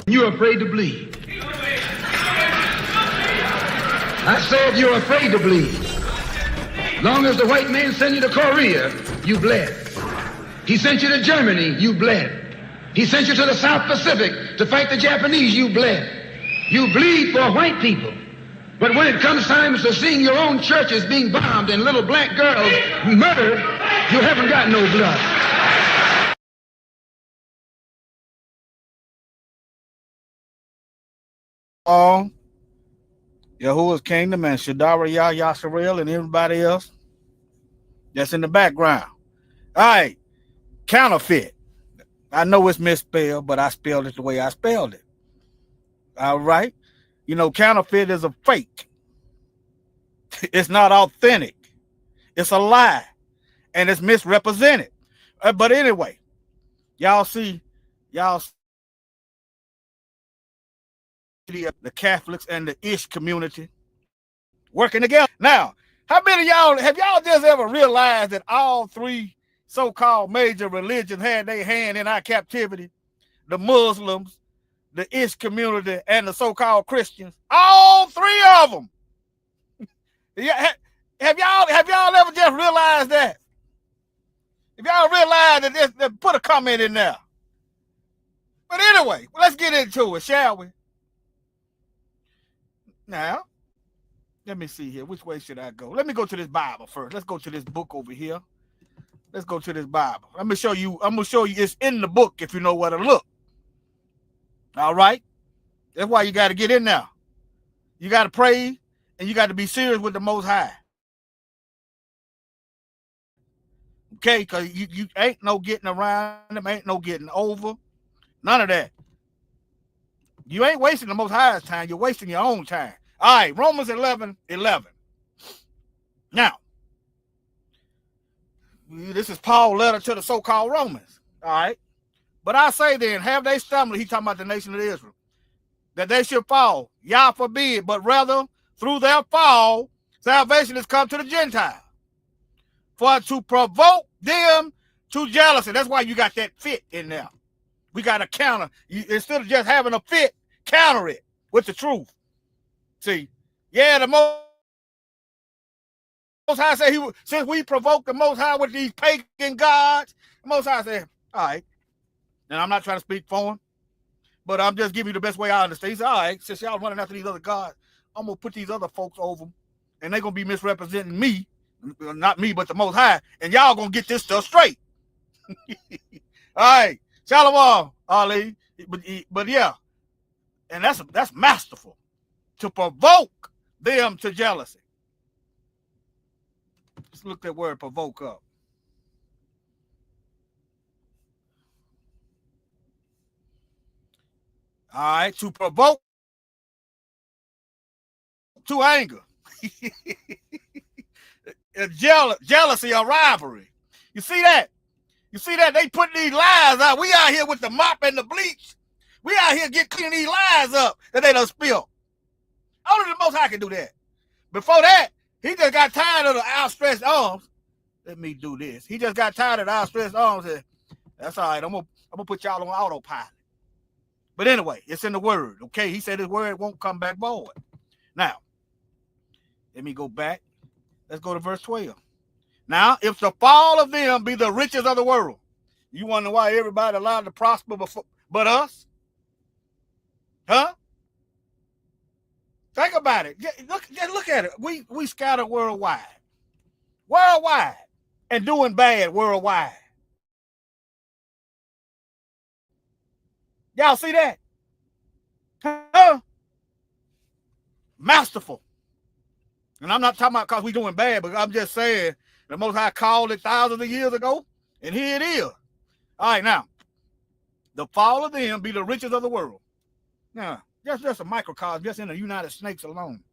You're afraid to bleed. I said you're afraid to bleed. Long as the white man sent you to Korea, you bled. He sent you to Germany, you bled. He sent you to the South Pacific to fight the Japanese, you bled. You bleed for white people. But when it comes time to seeing your own churches being bombed and little black girls murdered, you haven't got no blood. Yahuwah's Kingdom and Shadara Yasharel and everybody else that's in the background. All right, counterfeit. I know it's misspelled, but I spelled it the way I spelled it. All right. You know, counterfeit is a fake. It's not authentic. It's a lie. And it's misrepresented. But anyway, y'all see the Catholics and the Ish community working together. Now, how many of y'all have just ever realized that all three so-called major religions had their hand in our captivity? The Muslims, the Ish community, and the so-called Christians. All three of them. Have y'all ever just realized that? If y'all realize that, put a comment in there. But anyway, let's get into it, shall we? Now, let me see here. Which way should I go? Let me go to this Bible first. Let's go to this book over here. Let's go to this Bible. I'm gonna show you it's in the book if you know where to look. All right? That's why you got to get in there. You got to pray and you got to be serious with the Most High. Okay, because you ain't no getting around them, ain't no getting over. None of that. You ain't wasting the Most High's time. You're wasting your own time. All right, Romans 11:11. Now, this is Paul's letter to the so-called Romans. All right. But I say then, have they stumbled? He talking about the nation of Israel. That they should fall. Yah forbid. But rather, through their fall, salvation has come to the Gentiles. For to provoke them to jealousy. That's why you got that fit in there. We got to counter. Instead of just having a fit, counter it with the truth. See, yeah, the Most High said since we provoked the Most High with these pagan gods, the Most High said, all right. And I'm not trying to speak for him, but I'm just giving you the best way I understand. He said, all right, since y'all running after these other gods, I'm going to put these other folks over them, and they're going to be misrepresenting me, not me, but the Most High, and y'all going to get this stuff straight. All right. Shalom, Ali. But yeah, and that's masterful. To provoke them to jealousy. Let's look that word provoke up. All right, to provoke to anger. Jealousy or rivalry. You see that? You see that? They put these lies out. We out here with the mop and the bleach. We out here get cleaning these lies up that they done spill. Only the Most High can do that. Before that, he just got tired of the outstretched arms. Let me do this. He just got tired of the outstretched arms. And that's all right. I'm gonna put y'all on autopilot. But anyway, it's in the word. Okay, he said his word won't come back void. Now, let me go back. Let's go to verse 12. Now, if the fall of them be the riches of the world, you wonder why everybody allowed to prosper but us? Huh? Think about it. Just look at it. We scattered worldwide. Worldwide. And doing bad worldwide. Y'all see that? Huh? Masterful. And I'm not talking about because we doing bad, but I'm just saying the Most High called it thousands of years ago, and here it is. All right, now, the fall of them be the riches of the world. Now, just a microcosm, just in the United States alone.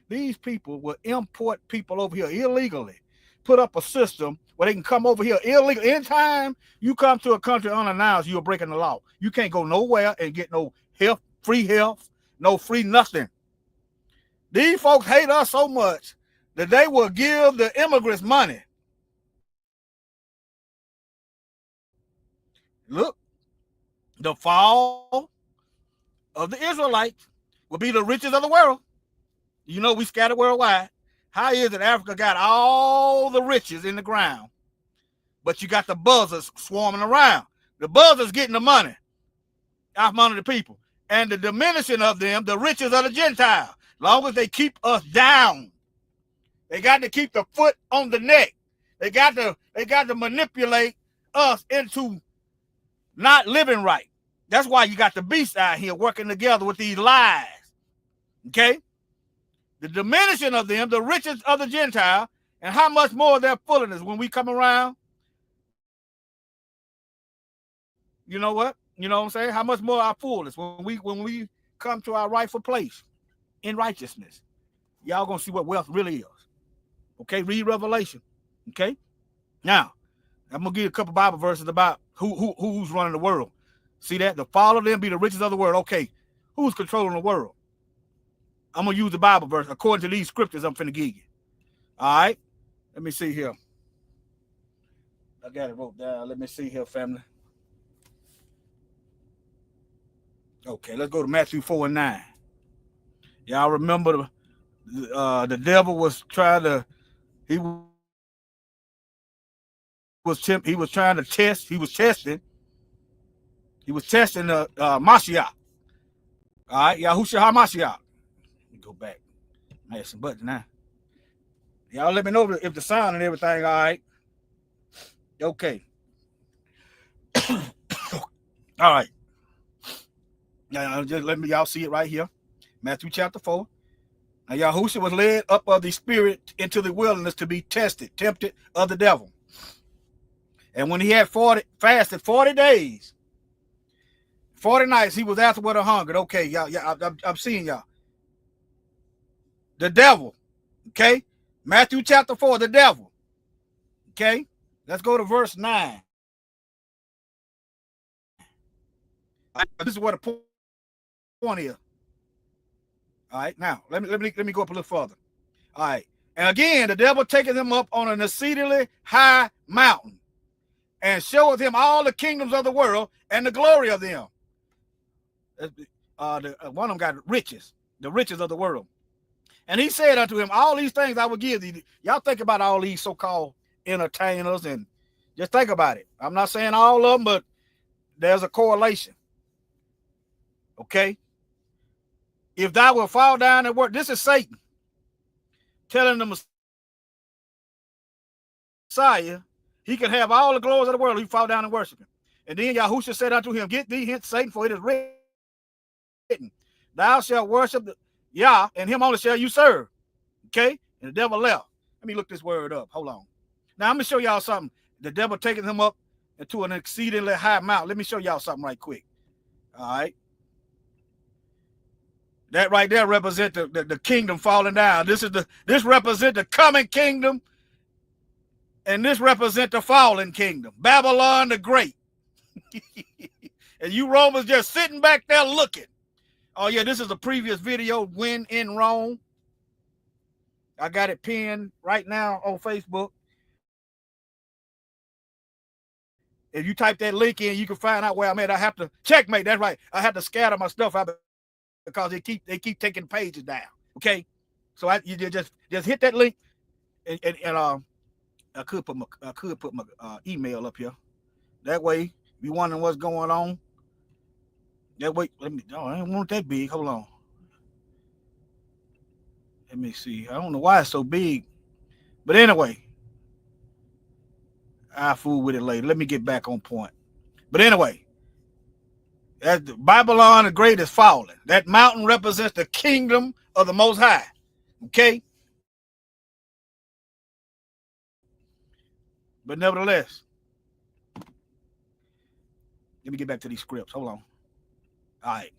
These people will import people over here illegally, put up a system where they can come over here illegally. Anytime you come to a country unannounced, you're breaking the law. You can't go nowhere and get no health, free health, no free nothing. These folks hate us so much that they will give the immigrants money. Look, the fall of the Israelites will be the riches of the world. You know, we scattered worldwide. How is it Africa got all the riches in the ground, but you got the buzzers swarming around? The buzzers getting the money out from under the people, and the diminishing of them, the riches of the Gentile. Long as they keep us down, they got to keep the foot on the neck. They got to manipulate us into not living right. That's why you got the beasts out here working together with these lies. Okay? The diminishing of them, the riches of the Gentile, and how much more of their foolishness when we come around. You know what? You know what I'm saying? How much more our foolishness when we come to our rightful place in righteousness. Y'all gonna see what wealth really is. Okay, read Revelation. Okay? Now, I'm gonna give you a couple Bible verses about who's running the world. See that? The fall of them be the riches of the world. Okay, who's controlling the world? I'm gonna use the Bible verse according to these scriptures I'm finna give you. All right, let me see here. I got it wrote down. Let me see here, family. Okay, let's go to Matthew 4:9. Y'all remember the devil was trying to he was testing Mashiach. All right, Yahushua HaMashiach. Let me go back. I had some buttons now. Y'all let me know if the sound and everything all right. Okay. All right. Now just let me y'all see it right here. Matthew chapter 4. Now Yahushua was led up of the spirit into the wilderness to be tempted of the devil. And when he had fasted 40 days, 40 nights, he was afterward hungered. Okay, y'all, I'm seeing y'all. The devil, okay? Matthew chapter 4, the devil. Okay? Let's go to verse 9. This is what the point is. All right, now let me go up a little further. All right, and again, the devil taking him up on an exceedingly high mountain, and showeth him all the kingdoms of the world and the glory of them. One of them got riches, the riches of the world. And he said unto him, all these things I will give thee. Y'all think about all these so-called entertainers and just think about it. I'm not saying all of them, but there's a correlation. Okay? If thou will fall down and work, this is Satan telling the Messiah he can have all the glories of the world. He fall down and worship him. And then Yahushua said unto him, get thee hence, Satan, for it is written, thou shalt worship Yah, and him only shall you serve. Okay? And the devil left. Let me look this word up. Hold on. Now, I'm going to show y'all something. The devil taking him up into an exceedingly high mountain. Let me show y'all something right quick. All right? That right there represents the kingdom falling down. This represents the coming kingdom And this represents the fallen kingdom, Babylon the Great. And you Romans just sitting back there looking. Oh, yeah, this is a previous video, When in Rome. I got it pinned right now on Facebook. If you type that link in, you can find out where I'm at. I have to checkmate. That's right. I have to scatter my stuff out because they keep taking pages down. Okay, so you just hit that link, and I could put my email up here. That way, if you wondering what's going on, that way. I don't want that big. Hold on. Let me see. I don't know why it's so big, but anyway. I'll fool with it later. Let me get back on point. But anyway, as Babylon the Great is fallen. That mountain represents the kingdom of the Most High. Okay? But nevertheless, let me get back to these scripts. Hold on. All right.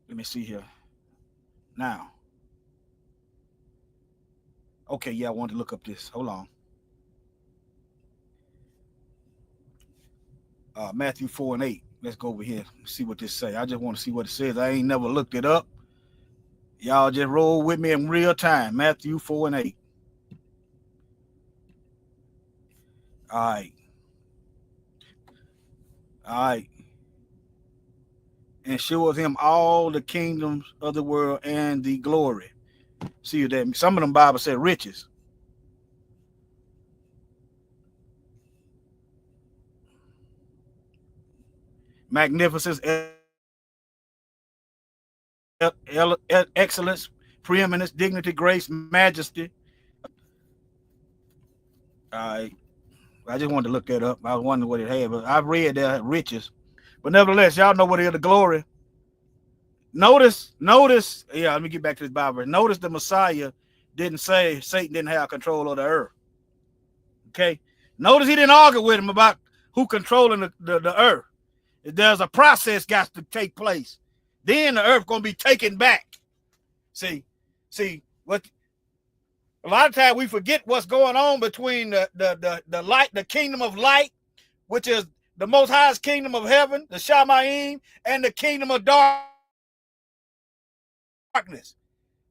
Let me see here. Now. Okay, yeah, I wanted to look up this. Hold on. Matthew 4 and 8. Let's go over here and see what this say. I just want to see what it says. I ain't never looked it up. Y'all just roll with me in real time. Matthew 4 and 8. All right. All right. And shows him all the kingdoms of the world and the glory. See that some of them Bible said riches. Magnificence, excellence, preeminence, dignity, grace, majesty. I just wanted to look that up. I was wondering what it had, but I've read that riches. But nevertheless, y'all know what is the glory. Notice, yeah, let me get back to this Bible. Notice the Messiah didn't say Satan didn't have control of the earth. Okay? Notice he didn't argue with him about who controlling the earth. There's a process got to take place. Then the earth gonna be taken back. See what a lot of times we forget what's going on between the light, the kingdom of light, which is the most highest kingdom of heaven, the Shamayim, and the kingdom of darkness,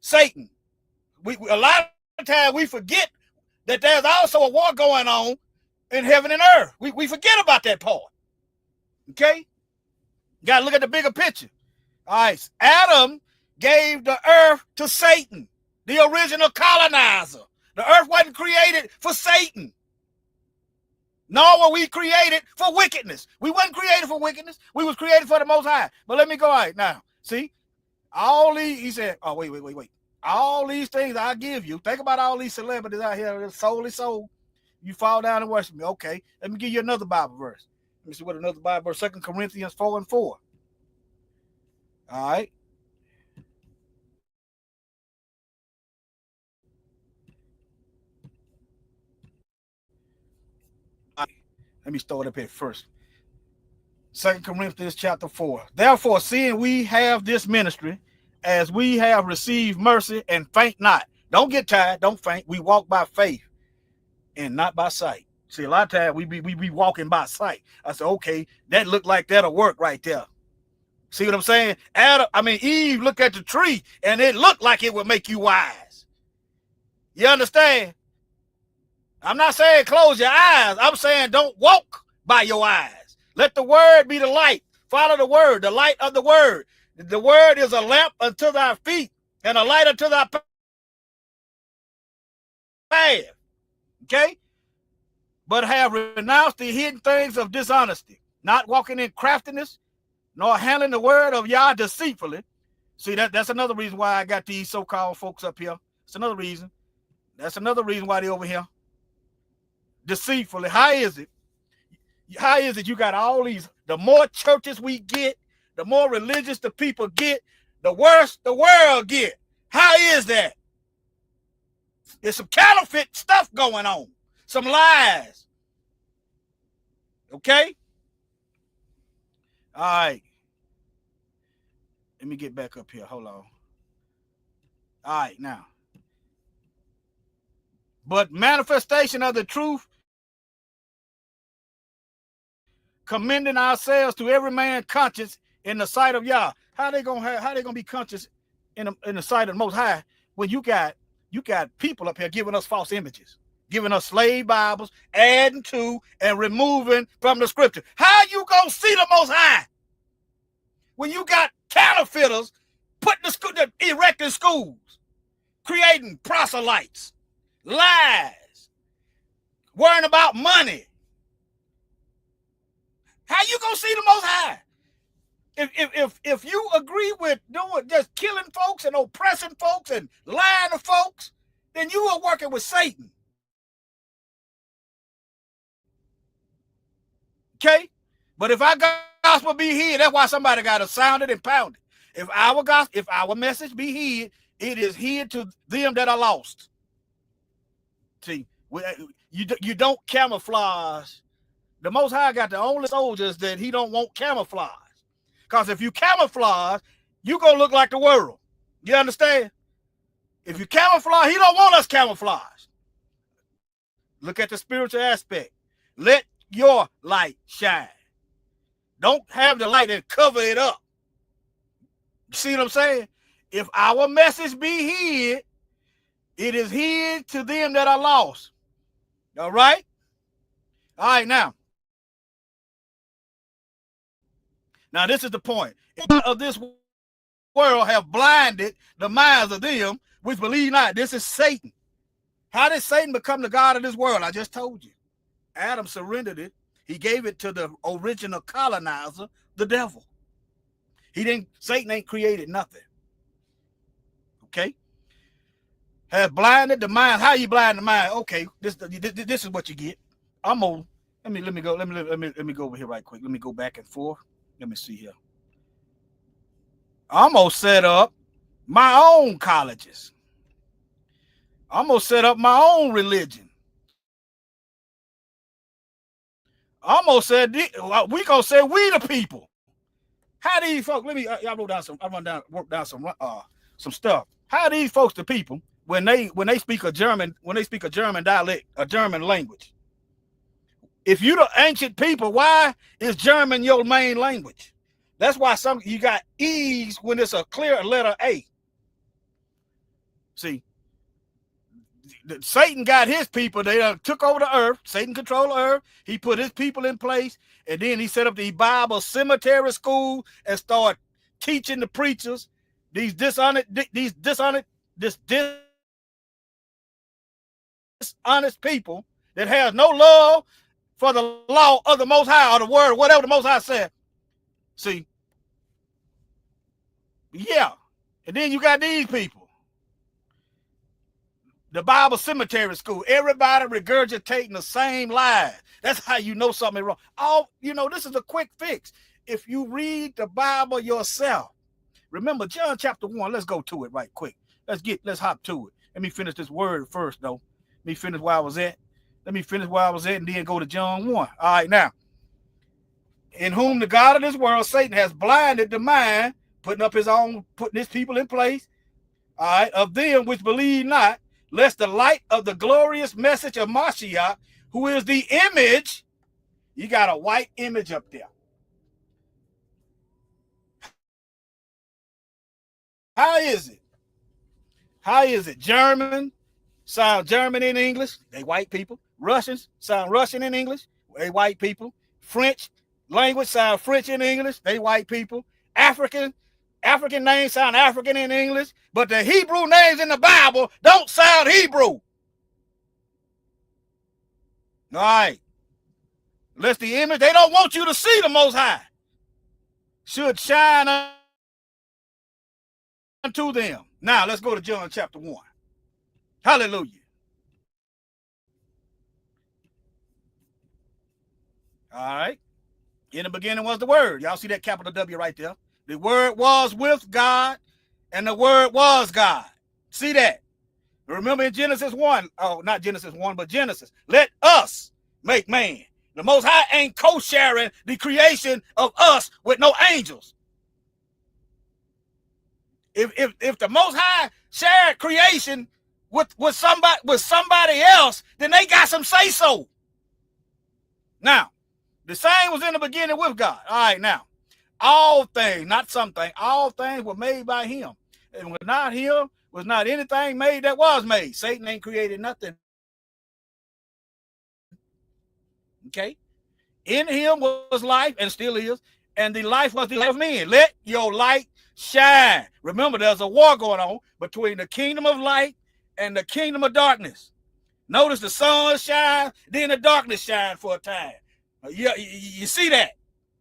Satan. A lot of times we forget that there's also a war going on in heaven and earth. We forget about that part. Okay? You got to look at the bigger picture. All right. Adam gave the earth to Satan, the original colonizer. The earth wasn't created for Satan. Nor were we created for wickedness. We wasn't created for wickedness. We was created for the Most High. But let me go right now. See? All these, he said, oh, wait. All these things I give you. Think about all these celebrities out here that are solely sold. You fall down and worship me. Okay. Let me give you another Bible verse. Let me see what another Bible verse. 2 Corinthians 4 and 4. All right. Let me start up here first. 2 Corinthians chapter 4. Therefore, seeing we have this ministry, as we have received mercy, and faint not. Don't get tired. Don't faint. We walk by faith and not by sight. See, a lot of times we be walking by sight. I said, okay, that looked like that'll work right there. See what I'm saying? Eve looked at the tree and it looked like it would make you wise. You understand? I'm not saying close your eyes. I'm saying don't walk by your eyes. Let the word be the light. Follow the word, the light of the word. The word is a lamp unto thy feet and a light unto thy path. Okay? But have renounced the hidden things of dishonesty, not walking in craftiness, nor handling the word of Yah deceitfully. See, that's another reason why I got these so-called folks up here. It's another reason. That's another reason why they're over here. Deceitfully. How is it you got all these, the more churches we get, the more religious the people get, the worse the world get. How is that? There's some counterfeit stuff going on. Some lies. Okay? All right. Let me get back up here. Hold on. All right, now. but manifestation of the truth, commending ourselves to every man conscience in the sight of Yah. How they gonna be conscious in the sight of the Most High when you got people up here giving us false images, giving us slave Bibles, adding to and removing from the scripture? How you gonna see the Most High when you got counterfeiters erecting schools, creating proselytes, lies, worrying about money? How you gonna see the Most High? If you agree with doing just killing folks and oppressing folks and lying to folks, then you are working with Satan. Okay? But if our gospel be hid, that's why somebody got to sound it and pound it. If our message be hid, it is hid to them that are lost. See, you don't camouflage. The Most High got the only soldiers that he don't want camouflage. Because if you camouflage, you going to look like the world. You understand? If you camouflage, he don't want us camouflage. Look at the spiritual aspect. Let your light shine. Don't have the light and cover it up. See what I'm saying? If our message be hid, it is hid to them that are lost. All right? All right, now. Now, this is the point. Of this world have blinded the minds of them which believe not. This is Satan. How did Satan become the God of this world? I just told you. Adam surrendered it. He gave it to the original colonizer, the devil. Satan ain't created nothing. Okay? Have blinded the mind. How you blind the mind? Okay, this is what you get. Let me go over here right quick. Let me go back and forth. Let me see here. I'm gonna set up my own colleges. I'm gonna set up my own religion. I'm gonna say we gonna say we the people. How these folks? I wrote down work down some stuff. How these folks the people when they speak a German dialect, a German language? If you the ancient people, why is German your main language? That's why you got E's when it's a clear letter A. See, Satan got his people. They took over the earth. Satan controlled the earth. He put his people in place, and then he set up the Bible cemetery school and started teaching the preachers these dishonest people that has no love for the law of the Most High or the word, whatever the Most High said. See, yeah, and then you got these people. The Bible cemetery school, everybody regurgitating the same lies. That's how you know something wrong. This is a quick fix. If you read the Bible yourself, remember John chapter 1. Let's go to it right quick. Let's hop to it. Let me finish this word first, though. Let me finish where I was at, and then go to John 1. All right, now. In whom the God of this world, Satan, has blinded the mind, putting his people in place, all right, of them which believe not, lest the light of the glorious message of Mashiach, who is the image, you got a white image up there. How is it? German sound German in English, they white people. Russians sound Russian in English, they white people. French language sound French in English, they white people. African names sound African in English, but the Hebrew names in the Bible don't sound Hebrew. All right. Lest the image, they don't want you to see the Most High, should shine unto them. Now, let's go to John chapter 1. Hallelujah. All right. In the beginning was the Word. Y'all see that capital W right there? The Word was with God, and the Word was God. See that? Remember in Genesis 1, not Genesis 1, but Genesis, let us make man. The Most High ain't co-sharing the creation of us with no angels. If the Most High shared creation with somebody else, then they got some say so. Now, the same was in the beginning with God. All right, now, all things, not something, all things were made by him. And without him was not anything made that was made. Satan ain't created nothing. Okay? In him was life, and still is, and the life was the life of men. Let your light shine. Remember, there's a war going on between the kingdom of light and the kingdom of darkness. Notice the sun shines, then the darkness shines for a time. You see that?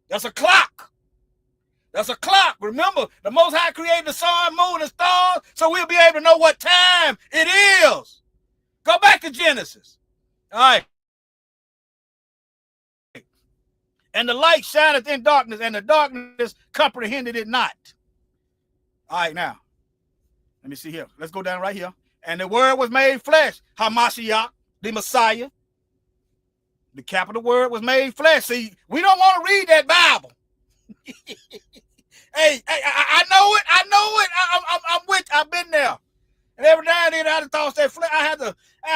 That's a clock. That's a clock. Remember, the Most High created the sun, moon, and stars, so we'll be able to know what time it is. Go back to Genesis. All right. And the light shineth in darkness, and the darkness comprehended it not. All right, now, let me see here. Let's go down right here. And the word was made flesh. Hamashiach, the Messiah. The capital word was made flesh. See, we don't want to read that Bible. Hey, I know it. I know it. I'm with. I've been there. And every now and then I thought that flesh. I had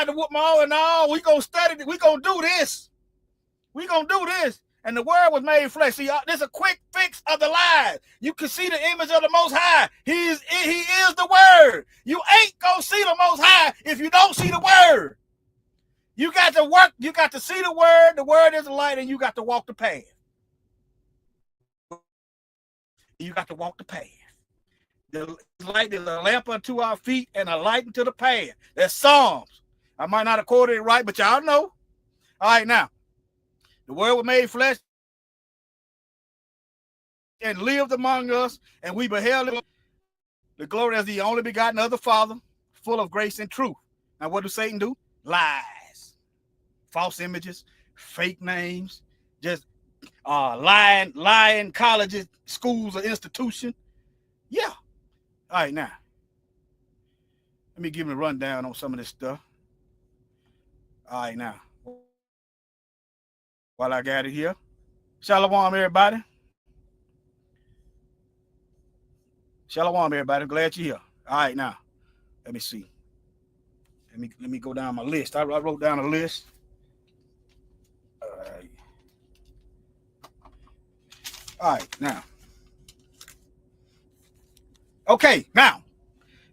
to whoop my own. And all. We gonna study. We gonna do this. We gonna do this. And the word was made flesh. See, this is a quick fix of the lies. You can see the image of the Most High. He is the word. You ain't gonna see the Most High if you don't see the word. You got to work. You got to see the word. The word is the light, and you got to walk the path. You got to walk the path. The light is a lamp unto our feet and a light unto the path. That's Psalms. I might not have quoted it right, but y'all know. All right, now. The word was made flesh and lived among us, and we beheld the glory as the only begotten of the Father, full of grace and truth. Now, what does Satan do? Lies, false images, fake names, just lying colleges, schools, or institution. Yeah. All right, now, let me give you a rundown on some of this stuff. All right, now. While I got it here. Shalom, everybody. Shalom, everybody. Glad you're here. All right, now. Let me see. Let me go down my list. I wrote down a list. All right, now. Okay, now.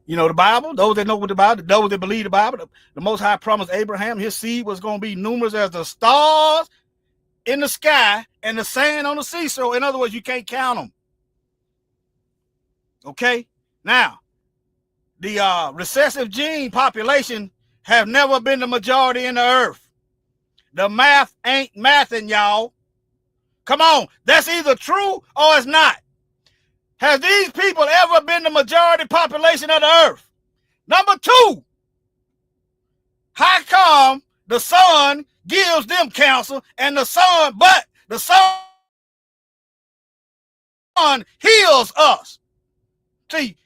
You know the Bible, those that know what the Bible, those that believe the Bible, the Most High promised Abraham his seed was going to be numerous as the stars in the sky and the sand on the seashore. In other words, you can't count them. Okay? Now, the recessive gene population have never been the majority in the earth. The math ain't mathing, y'all. Come on. That's either true or it's not. Has these people ever been the majority population of the earth? Number two, how come the sun gives them counsel and the sun heals us? See,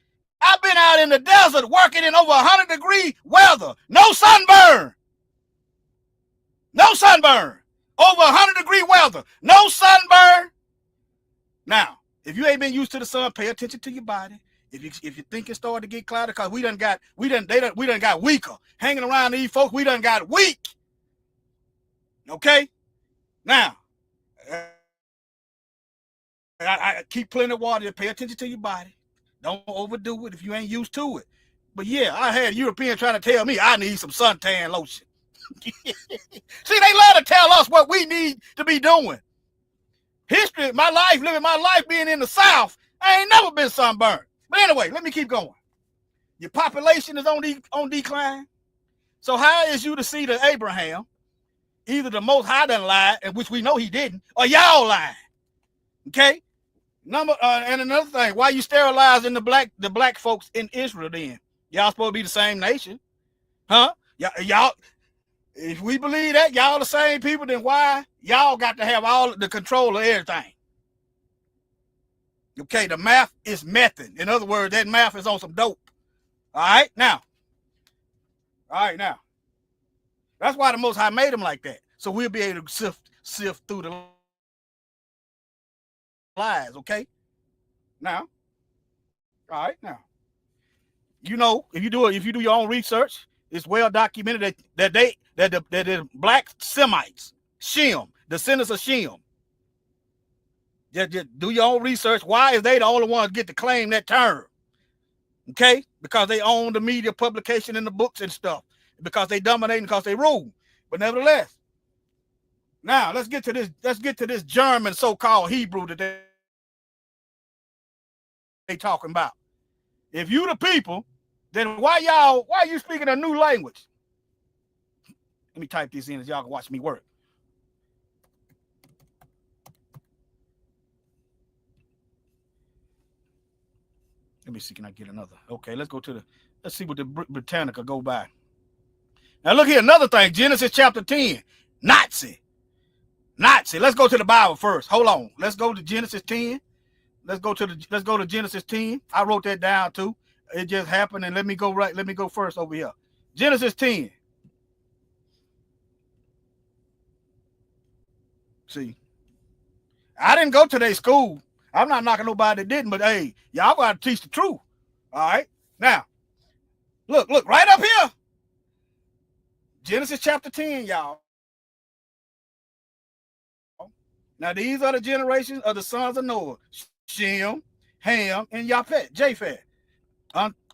I've been out in the desert working in over 100-degree weather. No sunburn. No sunburn. Over 100-degree weather. No sunburn. Now, if you ain't been used to the sun, pay attention to your body. If you think it's starting to get cloudy, because we done got weaker. Hanging around these folks, we done got weak. Okay? Now, I keep plenty of water. Pay attention to your body. Don't overdo it if you ain't used to it. But yeah, I had Europeans trying to tell me I need some suntan lotion. See, they love to tell us what we need to be doing. History, living my life being in the South, I ain't never been sunburned. But anyway, let me keep going. Your population is on decline. So how is you to see that Abraham, either the Most High done lied, and which we know he didn't, or y'all lying? Okay? And another thing, why you sterilizing the black folks in Israel then? Y'all supposed to be the same nation. Huh? Y'all, if we believe that y'all the same people, then why y'all got to have all the control of everything? Okay, the math is method. In other words, that math is on some dope. All right, now. That's why the Most High made them like that. So we'll be able to sift through the lies, okay? Now. All right, now. You know, if you do your own research, It's well documented that the black Semites, Shem, descendants of Shem. Just do your own research. Why is they the only ones get to claim that term? Okay, because they own the media publication and the books and stuff. Because they dominate and because they rule. But nevertheless, now let's get to this. Let's get to this German so-called Hebrew that they talking about. If you the people, then why are you speaking a new language? Let me type this in as y'all can watch me work. Let me see, can I get another? Okay, let's see what the Britannica go by. Now look here, another thing, Genesis chapter 10, Nazi. Let's go to the Bible first. Hold on. Let's go to Genesis 10. Let's go to Genesis 10. I wrote that down too. It just happened, and let me go first over here. Genesis 10. See, I didn't go to their school. I'm not knocking nobody that didn't, but hey, y'all gotta teach the truth. All right. Now, look right up here. Genesis chapter 10, y'all. Now, these are the generations of the sons of Noah: Shem, Ham, and Japheth.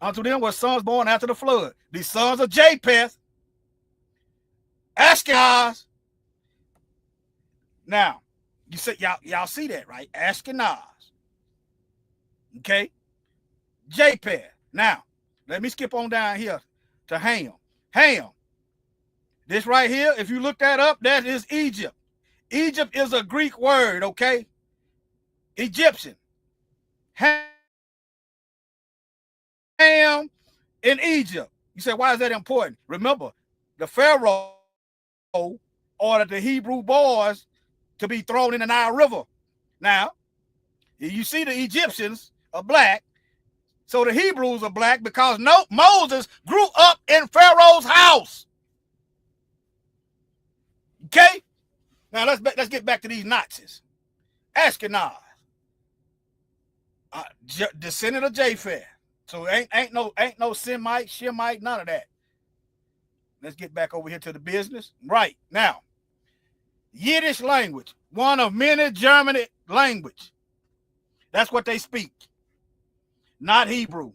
Unto them were sons born after the flood. The sons of Japheth, Ashkenaz. Now, you say y'all see that, right? Ashkenaz. Okay. Japheth. Now, let me skip on down here to Ham. Ham. This right here, if you look that up, that is Egypt. Egypt is a Greek word, okay? Egyptian. Ham in Egypt. You say, why is that important? Remember, the Pharaoh ordered the Hebrew boys to be thrown in the Nile River. Now, you see the Egyptians are black, so the Hebrews are black because Moses grew up in Pharaoh's house. Okay? Now let's get back to these Nazis. Ashkenaz, descendant of Japheth. So ain't no Semite, Shemite, none of that. Let's get back over here to the business. Right now, Yiddish language, one of many Germanic language. That's what they speak, not Hebrew.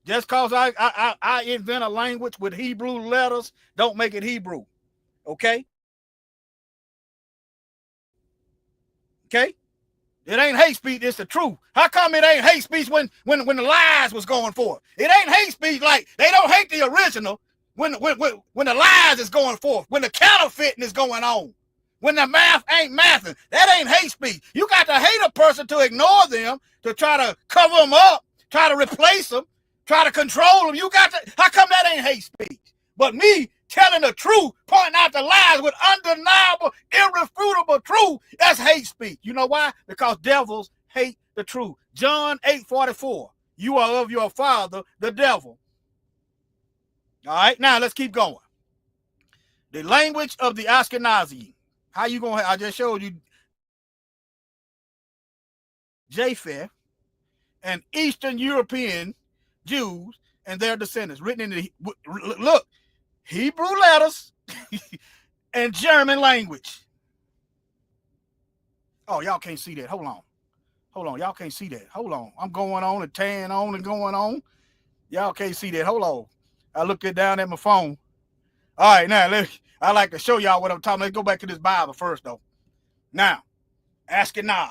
Just cause I invent a language with Hebrew letters, don't make it Hebrew. Okay? Okay? It ain't hate speech, it's the truth. How come it ain't hate speech when the lies was going forth? It ain't hate speech like they don't hate the original when the lies is going forth, when the counterfeiting is going on, when the math ain't mathing. That ain't hate speech. You got to hate a person to ignore them, to try to cover them up, try to replace them, try to control them. You got to, how come that ain't hate speech? But me telling the truth, pointing out the lies with undeniable, irrefutable truth, that's hate speech. You know why? Because devils hate the truth. John 8:44. You are of your father, the devil. All right, now let's keep going. The language of the Ashkenazi. How you going to, I just showed you Japheth and Eastern European Jews and their descendants, written in the, look, Hebrew letters and German language. Oh, y'all can't see that. Hold on. Y'all can't see that. Hold on. I'm going on and tearing on and going on. Y'all can't see that. Hold on. I looked it down at my phone. All right, now I like to show y'all what I'm talking about. Let's go back to this Bible first, though. Now, Ashkenaz,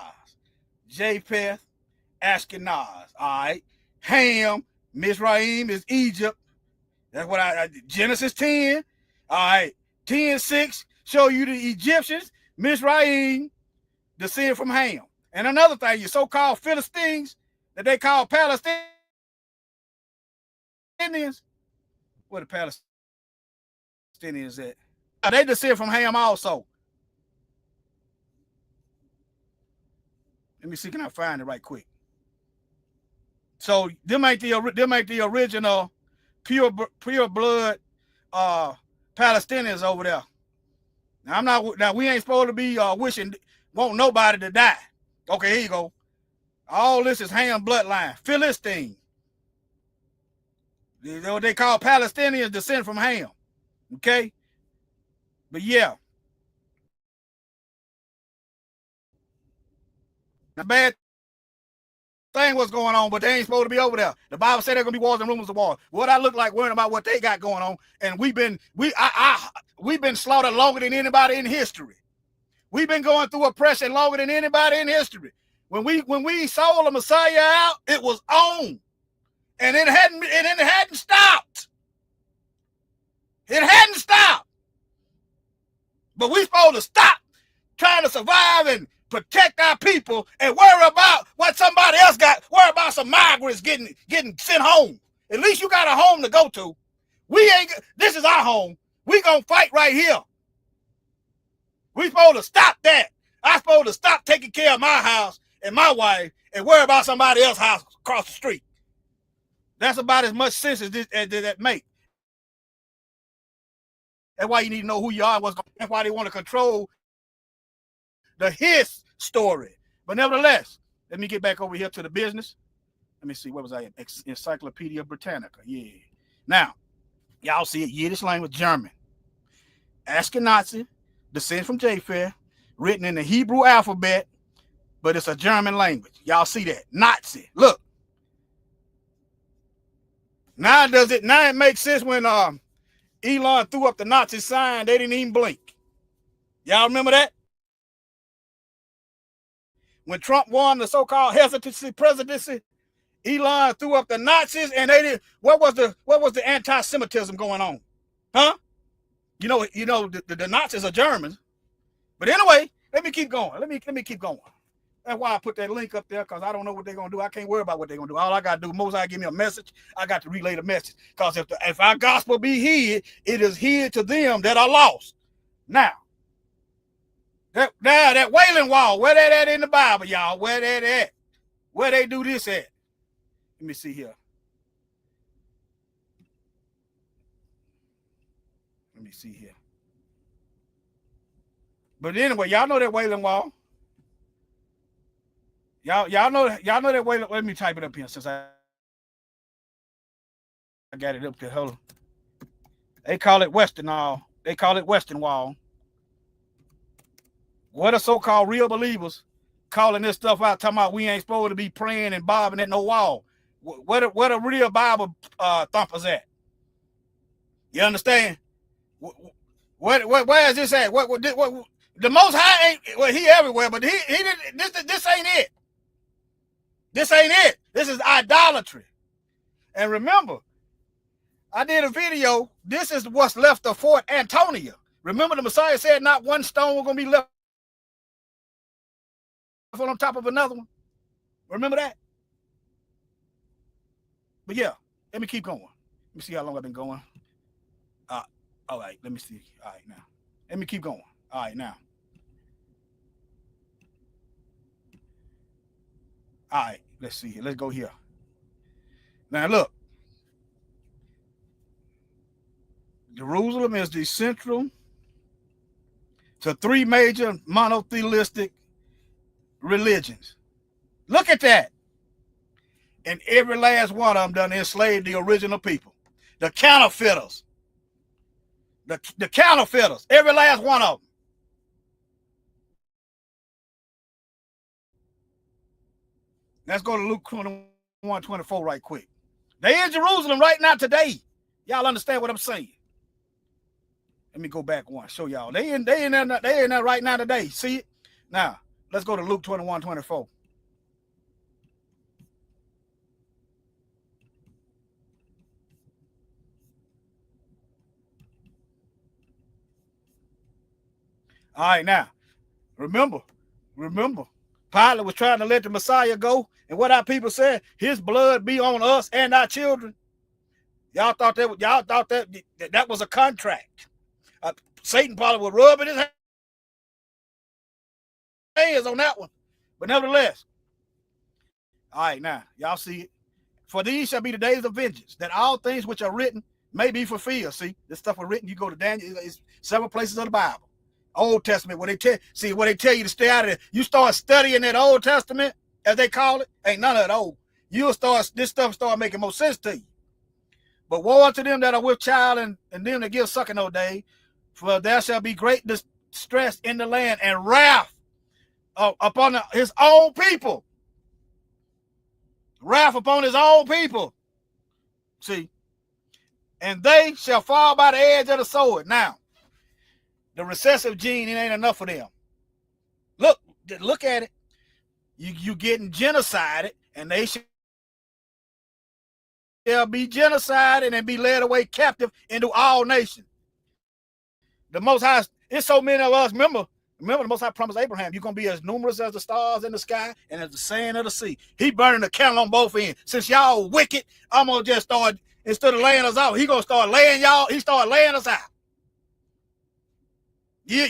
Japheth, Ashkenaz. All right. Ham, Mizraim is Egypt. That's what Genesis 10. All right. 10:6 show you the Egyptians, Mizraim, descend from Ham. And another thing, your so-called Philistines that they call Palestinians. Where the Palestinians at? They descend from Ham also. Let me see, can I find it right quick? So them ain't the original pure blood Palestinians over there. Now we ain't supposed to be want nobody to die. Okay, here you go. All this is Ham bloodline. Philistine. What they call Palestinians descend from Ham. Okay? But yeah. The bad thing what's going on, but they ain't supposed to be over there. The Bible said there's gonna be wars and rumors of war. What I look like worrying about what they got going on, and we've been slaughtered longer than anybody in history. We've been going through oppression longer than anybody in history. When we sold the Messiah out, it was on, and it hadn't stopped. It hadn't stopped. But we supposed to stop trying to survive and protect our people and worry about what somebody else got. Worry about some migrants getting sent home. At least you got a home to go to. This is our home. We gonna fight right here. We supposed to stop that. I supposed to stop taking care of my house and my wife and worry about somebody else's house across the street. That's about as much sense as that make. That's why you need to know who you are and what's going on. That's why they want to control his story. But nevertheless, let me get back over here to the business. Let me see, where was I at? Encyclopedia Britannica. Yeah. Now, y'all see it, Yiddish language, German. Ashkenazi, descends from Japheth, written in the Hebrew alphabet, but it's a German language. Y'all see that? Nazi. Look. Now it makes sense when Elon threw up the Nazi sign, they didn't even blink. Y'all remember that? When Trump won the so-called hesitancy presidency, Elon threw up the Nazis, and they did. What was the anti-Semitism going on? Huh? You know the Nazis are Germans. But anyway, let me keep going. Let me keep going. That's why I put that link up there, because I don't know what they're gonna do. I can't worry about what they're gonna do. All I gotta do, Moses give me a message, I got to relay the message. Because if our gospel be hid, it is hid to them that are lost. Now, that Wailing Wall, where that at in the Bible, y'all? Where that at? Where they do this at? Let me see here. Let me see here. But anyway, y'all know that Wailing Wall. Y'all know that Wailing. Let me type it up here since I got it up there. Hold on. They call it Western Wall. They call it Western Wall. What are so-called real believers calling this stuff out, talking about we ain't supposed to be praying and bobbing at no wall? What a real Bible thumpers at? You understand? Where is this at? What the Most High ain't? Well, he everywhere, but he didn't. This ain't it. This ain't it. This is idolatry. And remember, I did a video. This is what's left of Fort Antonia. Remember, the Messiah said not one stone was gonna be left on top of another one. Remember that? But yeah, let me keep going. Let me see how long I've been going. All right, let me see. All right, now. Let me keep going. All right, now. All right, let's see here. Let's go here. Now, look. Jerusalem is the central to three major monotheistic religions. Look at that. And every last one of them done enslaved the original people. The counterfeiters. The counterfeiters. Every last one of them. Let's go to Luke 21:24 right quick. They in Jerusalem right now today. Y'all understand what I'm saying? Let me go back one, show y'all. They in there right now today. See it? Now, let's go to Luke 21:24. All right, now, remember, Pilate was trying to let the Messiah go, and what our people said, his blood be on us and our children. Y'all thought that was a contract. Satan probably was rubbing his hands on that one. But nevertheless, all right, now, y'all see it. For these shall be the days of vengeance, that all things which are written may be fulfilled. See, this stuff was written. You go to Daniel, it's several places of the Bible. Old Testament, where they tell you to stay out of it. You start studying that Old Testament, as they call it, ain't none of it old. This stuff start making more sense to you. But woe unto them that are with child and them that give suck in those days, for there shall be great distress in the land and wrath upon his own people. Wrath upon his own people. See, and they shall fall by the edge of the sword. Now, the recessive gene, it ain't enough for them. Look at it. You getting genocided, and they shall be genocided and be led away captive into all nations. The Most High, it's so many of us. Remember the Most High promised Abraham, you're going to be as numerous as the stars in the sky and as the sand of the sea. He burning the candle on both ends. Since y'all wicked, I'm going to just start, instead of laying us out, he going to start laying y'all, he start laying us out. You're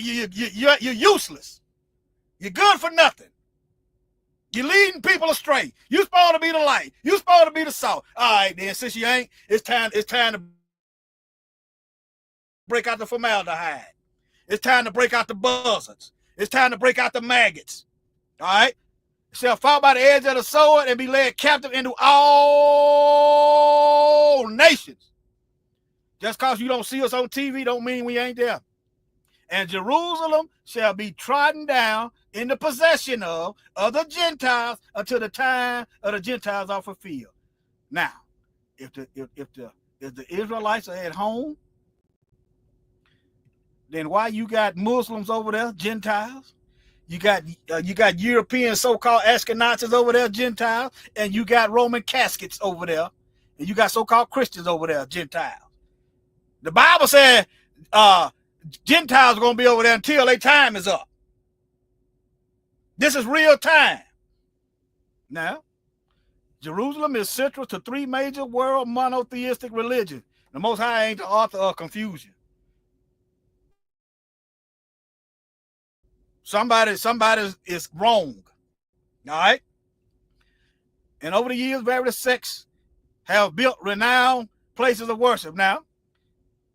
useless. You're good for nothing. You're leading people astray. You're supposed to be the light. You're supposed to be the salt. All right, then, since you ain't, it's time to break out the formaldehyde. It's time to break out the buzzards. It's time to break out the maggots. All right? Shall fall by the edge of the sword and be led captive into all nations. Just because you don't see us on TV don't mean we ain't there. And Jerusalem shall be trodden down in the possession of the Gentiles until the time of the Gentiles are fulfilled. Now, if the Israelites are at home, then why you got Muslims over there, Gentiles? You got European so-called Ashkenazis over there, Gentiles, and you got Roman Catholics over there, and you got so-called Christians over there, Gentiles. The Bible said Gentiles are going to be over there until their time is up. This is real time. Now, Jerusalem is central to 3 major world monotheistic religions. The Most High ain't the author of confusion. Somebody is wrong. All right? And over the years, various sects have built renowned places of worship. Now,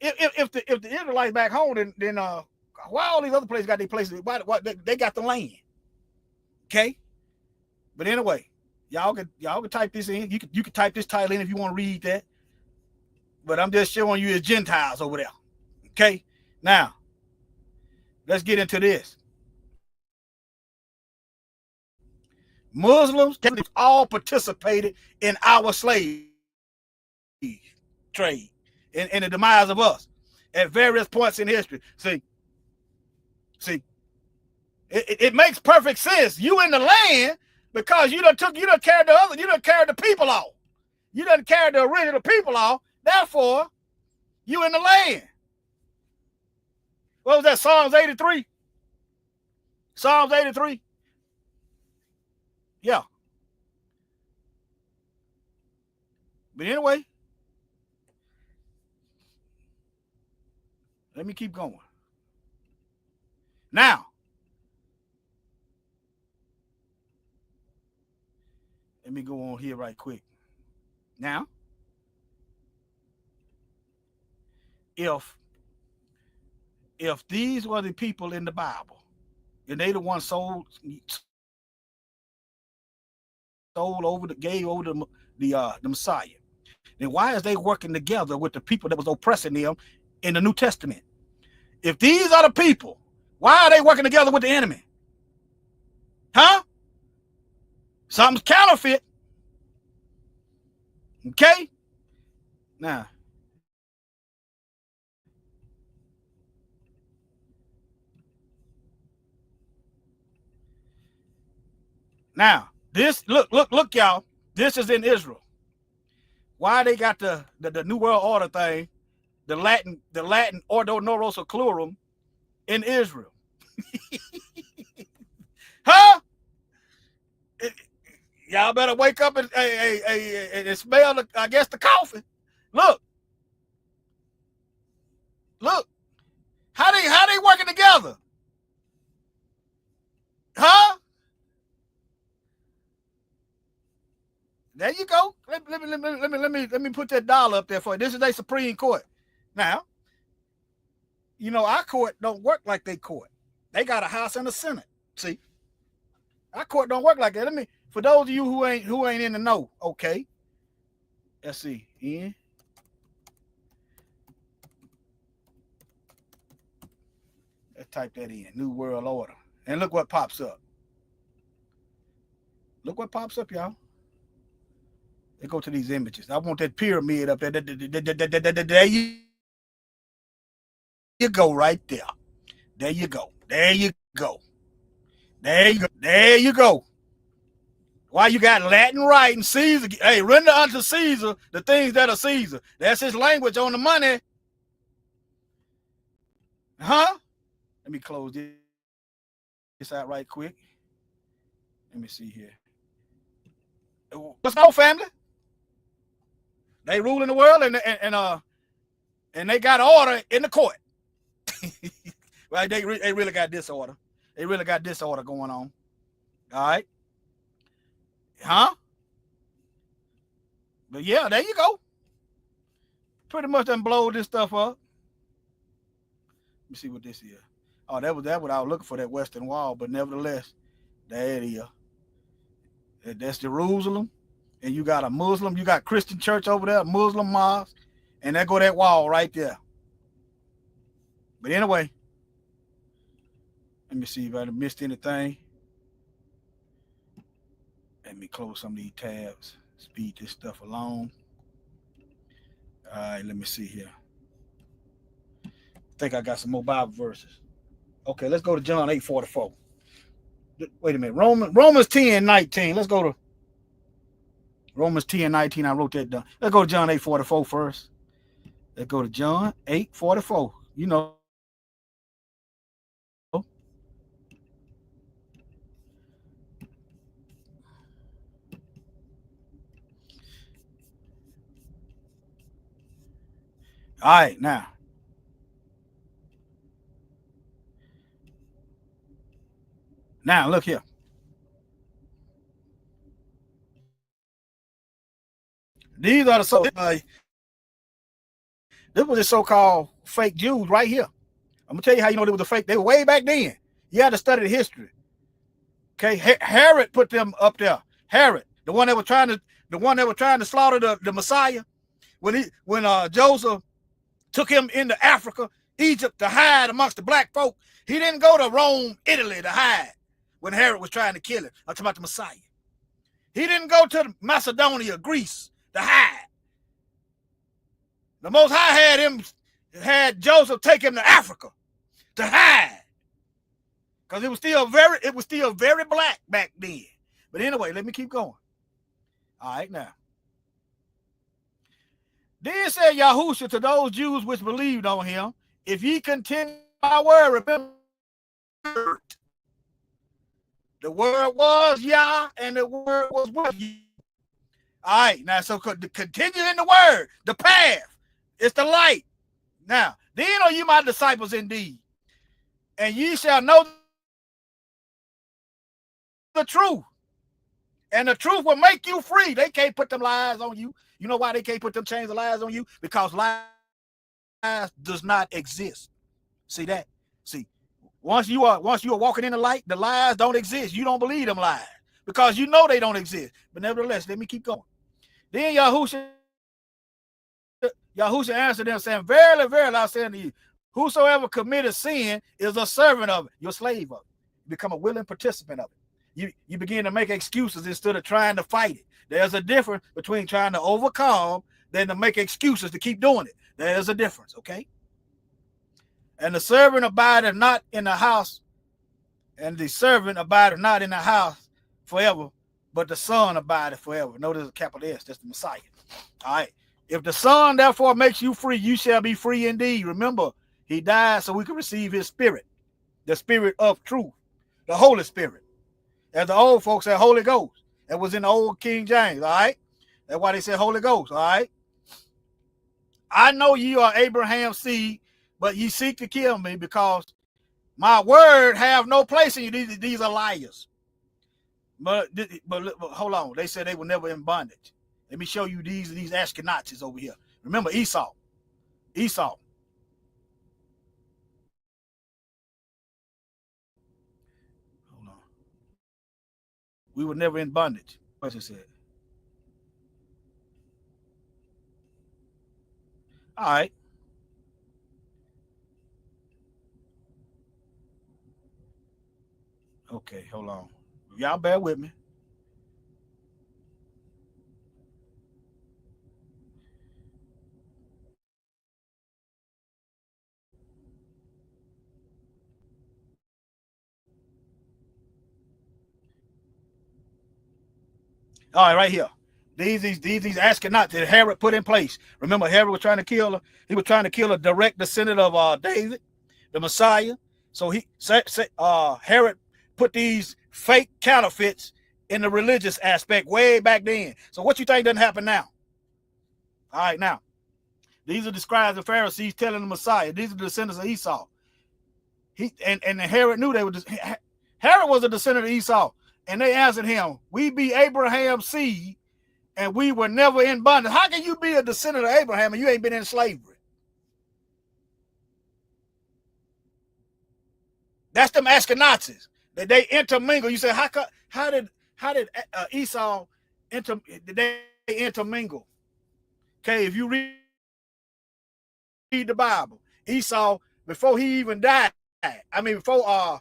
if the Israelites back home, then why all these other places got their places? Why they got the land? Okay, but anyway, y'all can type this in. You can type this title in if you want to read that. But I'm just showing you as Gentiles over there. Okay, now let's get into this. Muslims all participated in our slave trade and the demise of us at various points in history. See, it makes perfect sense. You in the land because you done carried the people off. You done carried the original people off. Therefore, you in the land. What was that? Psalms 83? Psalms 83? Yeah. But anyway, let me keep going. Now, let me go on here right quick. Now, if these were the people in the Bible, and they the ones sold over the Messiah, then why is they working together with the people that was oppressing them in the New Testament? If these are the people, why are they working together with the enemy? Huh? Something's counterfeit. Okay? Now, this look, y'all. This is in Israel. Why they got the New World Order thing, the Latin Ordo Noros Seclorum in Israel? Huh? Y'all better wake up and smell the, I guess, the coffee. Look. How they working together? Huh? There you go. Let me put that dollar up there for you. This is their Supreme Court. Now, you know, our court don't work like they court. They got a House and a Senate. See, our court don't work like that. Let me, for those of you who ain't in the know, okay. Let's see. Let's type that in. New World Order. And look what pops up. Look what pops up, y'all. Let's go to these images. I want that pyramid up there. There you go, right there. There you go. There you go. There you go. There you go. Why you got Latin writing, Caesar? Hey, render unto Caesar the things that are Caesar. That's his language on the money. Huh? Let me close this out right quick. Let me see here. What's up, family? They ruling the world and they got order in the court. Right? They really got disorder. They really got disorder going on. All right. Huh? But yeah, there you go. Pretty much done blow this stuff up. Let me see what this is. Oh, that was what I was looking for, that Western Wall. But nevertheless, there it is. That's Jerusalem. And you got a Muslim, you got Christian church over there, Muslim mosque, and there go that wall right there. But anyway, let me see if I missed anything. Let me close some of these tabs, speed this stuff along. All right, let me see here. I think I got some more Bible verses. Okay, let's go to John 8:44. Wait a minute, Romans 10:19. Let's go to Romans 10:19. I wrote that down. Let's go to John 8:44 first. Let's go to John 8:44. You know. All right, now. Now, look here. These are the this was the so-called fake Jews right here. I'm gonna tell you how you know they were the fake. They were way back then. You had to study the history. Okay, Herod put them up there. Herod, the one that was trying to slaughter the Messiah, when Joseph took him into Africa, Egypt, to hide amongst the black folk. He didn't go to Rome, Italy to hide when Herod was trying to kill him. I'm talking about the Messiah. He didn't go to Macedonia, Greece to hide. The Most High had Joseph take him to Africa to hide, because it was still very black back then. But anyway, let me keep going. All right, now. Then said Yahushua to those Jews which believed on him, if ye continue my word, remember, the word was Yah, and the word was with you. All right, now, so continue in the word, the path. It's the light. Now, then are you my disciples indeed, and ye shall know the truth, and the truth will make you free. They can't put them lies on you. You know why they can't put them chains of lies on you? Because lies does not exist. See that? See, once you are walking in the light, the lies don't exist. You don't believe them lies because you know they don't exist. But nevertheless, let me keep going. Then Yahushua answered them, saying, verily, verily, I say unto you, whosoever committed sin is a servant of it. You're a slave of it. You become a willing participant of it. You begin to make excuses instead of trying to fight it. There's a difference between trying to overcome than to make excuses to keep doing it. There's a difference, okay? And the servant abideth not in the house, and the servant abideth not in the house forever, but the Son abideth forever. Notice a capital S, that's the Messiah. All right. If the Son therefore makes you free, you shall be free indeed. Remember, he died so we can receive his spirit, the spirit of truth, the Holy Spirit. As the old folks said, Holy Ghost. That was in the old King James, all right? That's why they said Holy Ghost, all right? I know ye are Abraham's seed, but ye seek to kill me because my word have no place in you. These are liars. But hold on. They said they were never in bondage. Let me show you these Ashkenazis over here. Remember Esau. Hold on. We were never in bondage. What's it said? All right. Okay, hold on. Y'all bear with me. All right, right here. These Ashkenaz that Herod put in place. Remember, Herod was trying to kill her. He was trying to kill a direct descendant of David, the Messiah. So Herod put these fake counterfeits in the religious aspect way back then. So what you think doesn't happen now? All right, now these are the scribes and Pharisees telling the Messiah. These are the descendants of Esau. And Herod knew they were. Herod was a descendant of Esau, and they answered him, "We be Abraham's seed, and we were never in bondage." How can you be a descendant of Abraham and you ain't been in slavery? That's them Ashkenazis. They intermingle. You say, how did Esau did they intermingle? Okay, if you read the Bible, Esau, before he even died, before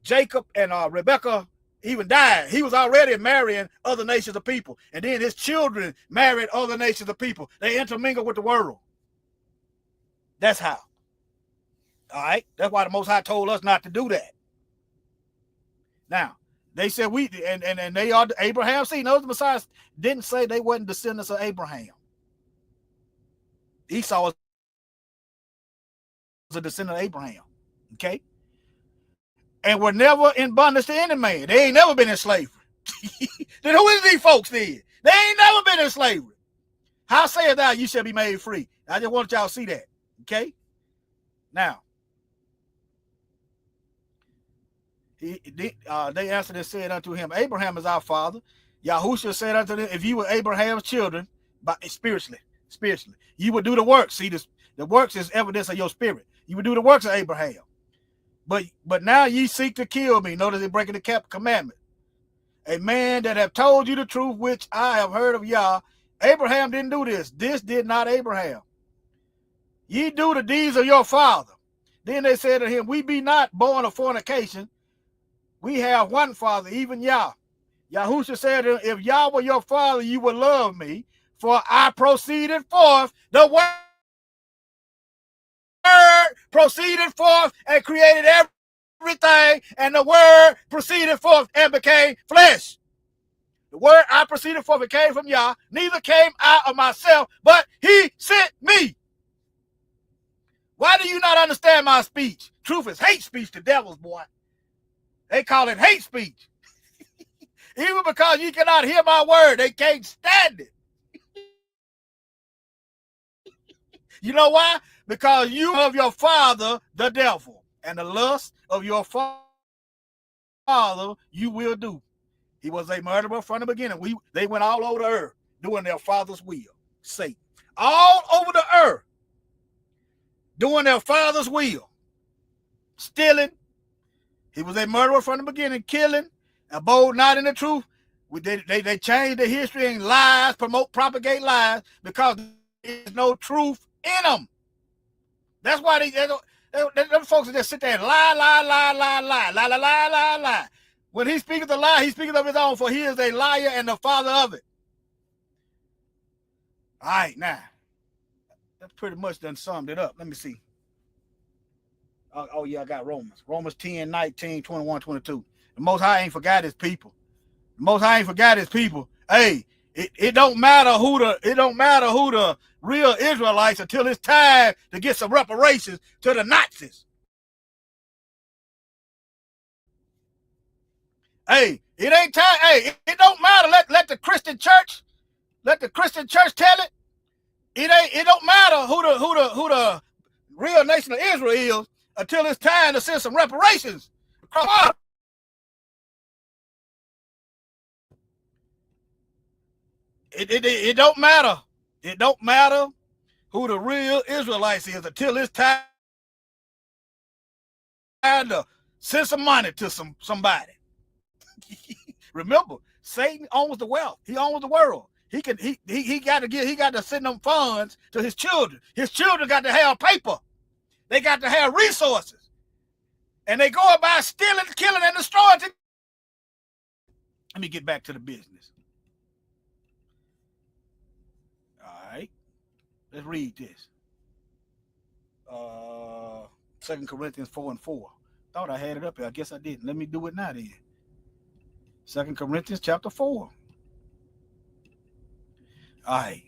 Jacob and Rebecca even died, he was already marrying other nations of people. And then his children married other nations of people. They intermingled with the world. That's how. All right? That's why the Most High told us not to do that. Now, they said and they are Abraham. See, notice the Messiah didn't say they wasn't descendants of Abraham. Esau was a descendant of Abraham. Okay? And were never in bondage to any man. They ain't never been in slavery. Then who is these folks then? They ain't never been in slavery. How sayest thou you shall be made free? I just want y'all to see that. Okay? Now, they answered and said unto him, Abraham is our father. Yahushua said unto them, if you were Abraham's children, spiritually, you would do the works. See, the works is evidence of your spirit. You would do the works of Abraham. But now ye seek to kill me. Notice they're breaking the commandment. A man that have told you the truth, which I have heard of Yah. Abraham didn't do this. This did not Abraham. Ye do the deeds of your father. Then they said to him, we be not born of fornication. We have one father, even Yah. Yahushua said to him, if Yah were your father, you would love me, for I proceeded forth. The word proceeded forth and created everything, and the word proceeded forth and became flesh. The word I proceeded forth, it came from Yah, neither came out of myself, but he sent me. Why do you not understand my speech? Truth is hate speech to devils, boy. They call it hate speech. Even because you cannot hear my word, they can't stand it. You know why? Because you of your father, the devil, and the lust of your father you will do. He was a murderer from the beginning. They went all over the earth doing their father's will. Satan. All over the earth doing their father's will. Stealing. He was a murderer from the beginning, killing, abode not in the truth. They changed the history and lies, propagate lies, because there's no truth in them. That's why them folks just sit there and lie. When he speaketh a lie, he speaketh of his own, for he is a liar and the father of it. All right, now, that's pretty much done summed it up. Let me see. Oh yeah, I got Romans. Romans 10, 19, 21, 22. The Most High ain't forgot his people. The Most High ain't forgot his people. Hey, it don't matter who the real Israelites until it's time to get some reparations to the Nazis. Hey, it ain't time. Hey, it don't matter. Let the Christian church tell it. It don't matter who the real nation of Israel is until it's time to send some reparations. It don't matter. It don't matter who the real Israelites is until it's time to send some money to somebody. Remember, Satan owns the wealth. He owns the world. He got to send them funds to his children. His children got to have paper. They got to have resources. And they go about stealing, killing, and destroying. Let me get back to the business. All right. Let's read this. 2 Corinthians 4:4. Thought I had it up here. I guess I didn't. Let me do it now then. 2 Corinthians chapter 4. All right.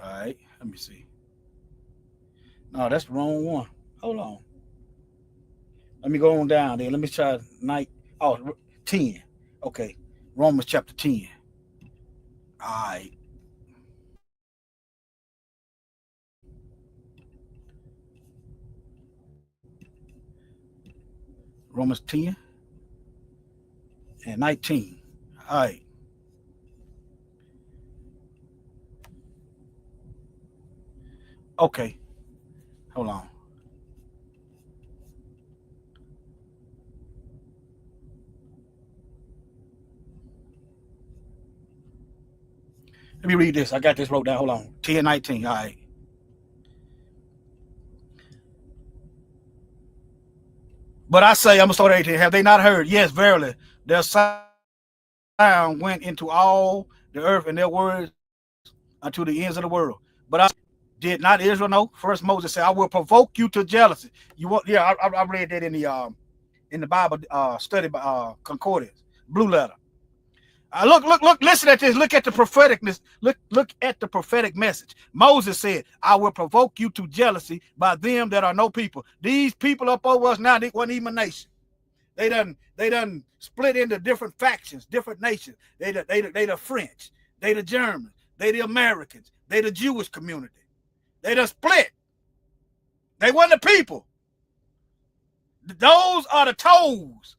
All right. Let me see. No, that's the wrong one. Hold on. Let me go on down there. Let me try 10. Okay. Romans chapter 10. All right. Romans 10 and 19. All right. Okay. Hold on. Let me read this. I got this wrote down. Hold on. 10:19. All right. But I say, I'm going to start at 18. Have they not heard? Yes, verily. Their sound went into all the earth, and their words unto the ends of the world. But I did not Israel know? First Moses said, I will provoke you to jealousy. You want? Yeah, I read that in the Bible study concordance, blue letter. Look, listen at this. Look at the propheticness. Look at the prophetic message. Moses said, I will provoke you to jealousy by them that are no people. These people up over us now, they wasn't even a nation. They done split into different factions, different nations. They the French, they the Germans, they the Americans, they the Jewish community. They done split. They wasn't the people. Those are the toes.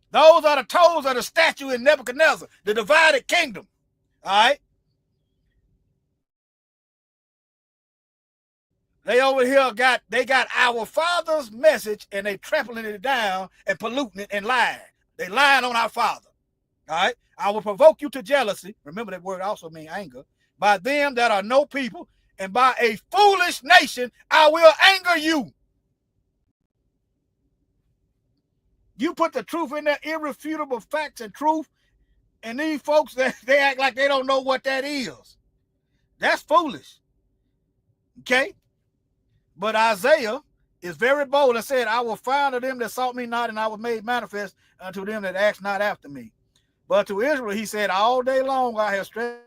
Those are the toes of the statue in Nebuchadnezzar, the divided kingdom. All right. They over here got our father's message, and they trampling it down and polluting it and lying. They lying on our father. All right. I will provoke you to jealousy. Remember that word also means anger. By them that are no people, and by a foolish nation, I will anger you. You put the truth in there, irrefutable facts and truth, and these folks, they act like they don't know what that is. That's foolish. Okay? But Isaiah is very bold and said, I will find of them that sought me not, and I was made manifest unto them that asked not after me. But to Israel, he said, all day long I have stretched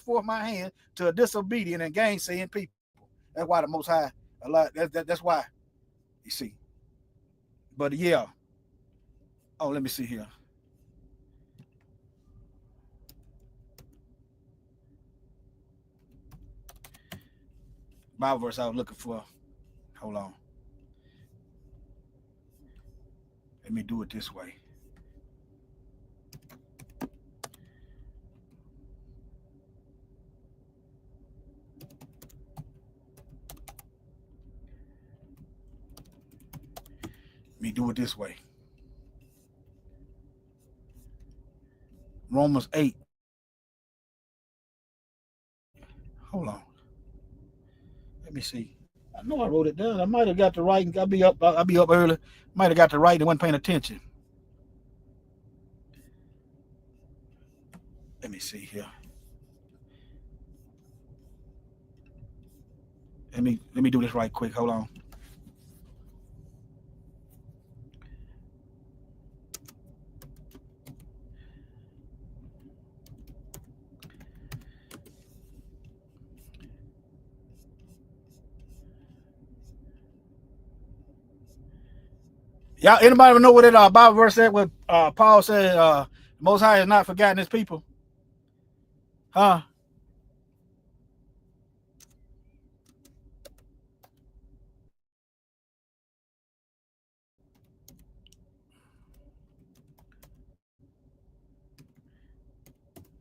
forth my hand to a disobedient and gainsaying people. That's why the Most High, that's why, you see. But yeah. Oh, let me see here. Bible verse I was looking for. Hold on. Let me do it this way. Let me do it this way. Romans 8. Hold on. Let me see. I know I wrote it down. I might have got the writing. I'll be up early. Might have got the writing and wasn't paying attention. Let me see here. Let me do this right quick. Hold on. Y'all, anybody know what that Bible verse said? What Paul said, Most High has not forgotten his people? Huh?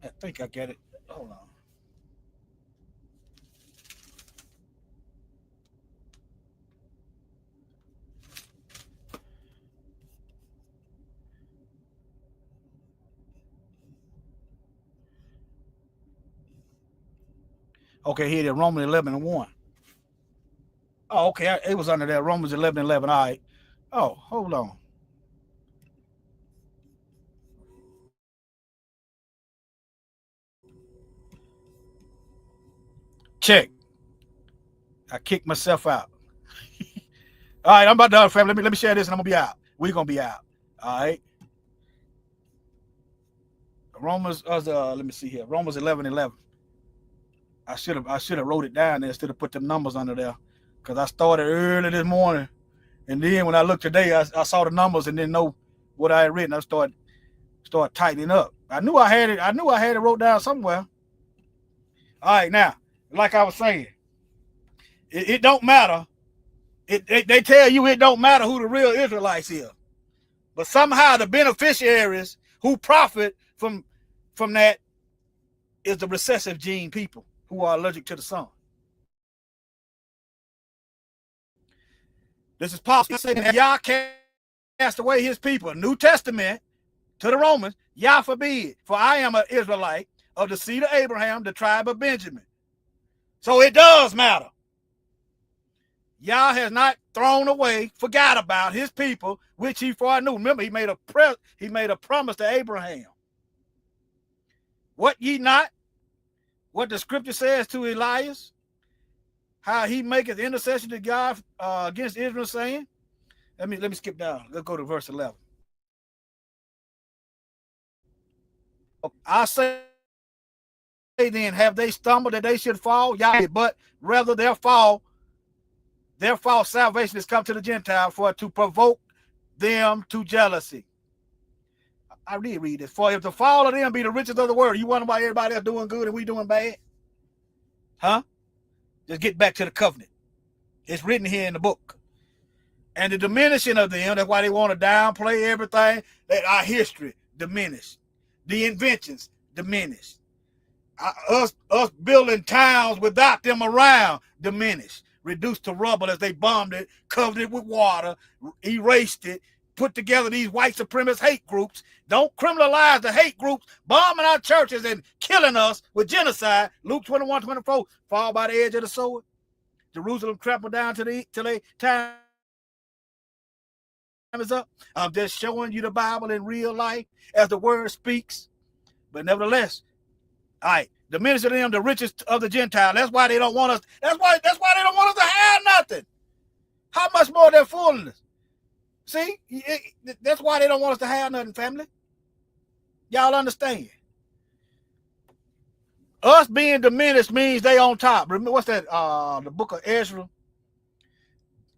I think I get it. Hold on. Okay, here it is, Romans 11:1. Oh, okay. It was under there. Romans 11:11. All right. Oh, hold on. Check. I kicked myself out. All right, I'm about done, family. Let me share this and I'm gonna be out. We're gonna be out. All right. Romans let me see here. Romans 11:11. I should have wrote it down there instead of put the numbers under there. Because I started early this morning. And then when I looked today, I saw the numbers and didn't know what I had written. I started tightening up. I knew I had it wrote down somewhere. All right, now, like I was saying, it don't matter. They tell you it don't matter who the real Israelites is. But somehow the beneficiaries who profit from that is the recessive gene people who are allergic to the sun. This is Paul saying that Yah cast away his people. New Testament to the Romans, Yah forbid, for I am an Israelite of the seed of Abraham, the tribe of Benjamin. So it does matter. Yah has not thrown away, forgot about his people, which he foreknew. Remember, he made a promise to Abraham. What ye not? What the scripture says to Elias, how he maketh intercession to God against Israel, saying, let me skip down. Let's go to verse 11. I say then, have they stumbled that they should fall? Yah, but rather their fall salvation has come to the Gentiles for to provoke them to jealousy. I did read this. For if the fall of them be the riches of the world, you wonder why everybody else doing good and we doing bad? Huh? Just get back to the covenant. It's written here in the book. And the diminishing of them, that's why they want to downplay everything. That our history diminished. The inventions diminished. Us building towns without them around diminished. Reduced to rubble as they bombed it, covered it with water, erased it, put together these white supremacist hate groups. Don't criminalize the hate groups, bombing our churches and killing us with genocide. Luke 21:24, fall by the edge of the sword. Jerusalem trampled down till they time is up. I'm just showing you the Bible in real life as the word speaks. But nevertheless, all right, diminish of them the riches of the Gentile. That's why they don't want us. That's why they don't want us to have nothing. How much more their fullness? See, that's why they don't want us to have nothing, family. Y'all understand? Us being diminished means they on top. Remember what's that? The book of Ezra.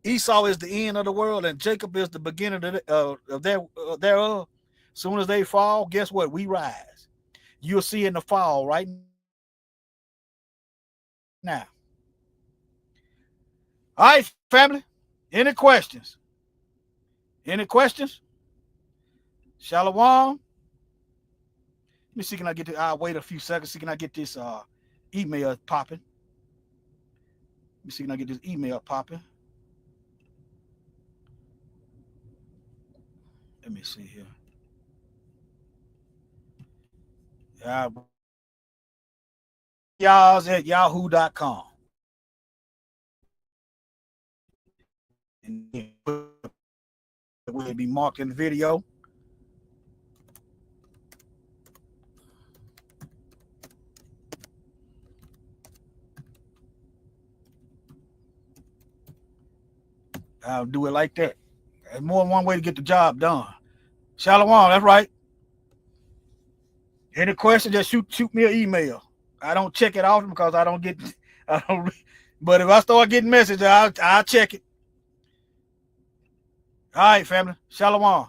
Esau is the end of the world, and Jacob is the beginning of thereof. Soon as they fall, guess what? We rise. You'll see in the fall right now. All right, family. Any questions? Any questions? Shalom. Let me see, can I get this? I'll wait a few seconds. See, can I get this email popping? Let me see, can I get this email popping? Let me see here. Y'all's at yahoo.com. And we'll be marking the video. I'll do it like that. There's more than one way to get the job done. Shalom, that's right. Any questions, just shoot me an email. I don't check it often because I don't. But if I start getting messages, I'll check it. All right, family. Shalom.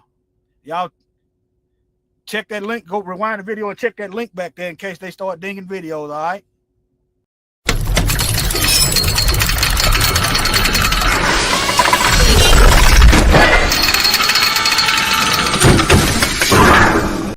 Y'all check that link. Go rewind the video and check that link back there in case they start dinging videos. All right.